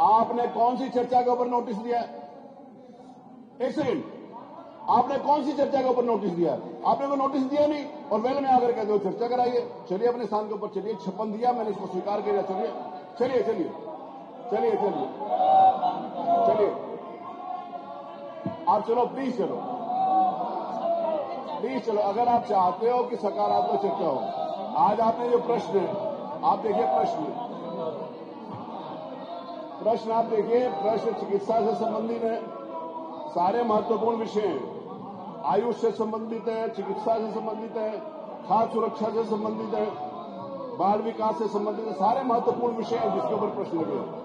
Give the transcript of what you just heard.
आपने कौन सी चर्चा के ऊपर नोटिस दिया है? एक सेकंड, आपने कौन सी चर्चा के ऊपर नोटिस दिया? आपने कोई नोटिस दिया नहीं और वेल में आकर कहते हो चर्चा कराइए। चलिए अपने स्थान के ऊपर चलिए, 56 दिया मैंने, इसको स्वीकार किया। चलिए चलिए चलिए चलिए चलिए चलिए, आप चलो, प्लीज चलो, प्लीज चलो। अगर आप चाहते हो कि सकारात्मक चर्चा हो, आज आपने जो प्रश्न है, आप देखिए प्रश्न आप देखिए, प्रश्न चिकित्सा से संबंधित है, सारे महत्वपूर्ण विषय हैं, आयुष से संबंधित है, चिकित्सा से संबंधित है, खाद्य सुरक्षा से संबंधित है, बाल विकास से संबंधित है, सारे महत्वपूर्ण विषय हैं जिसके ऊपर प्रश्न लगे हैं।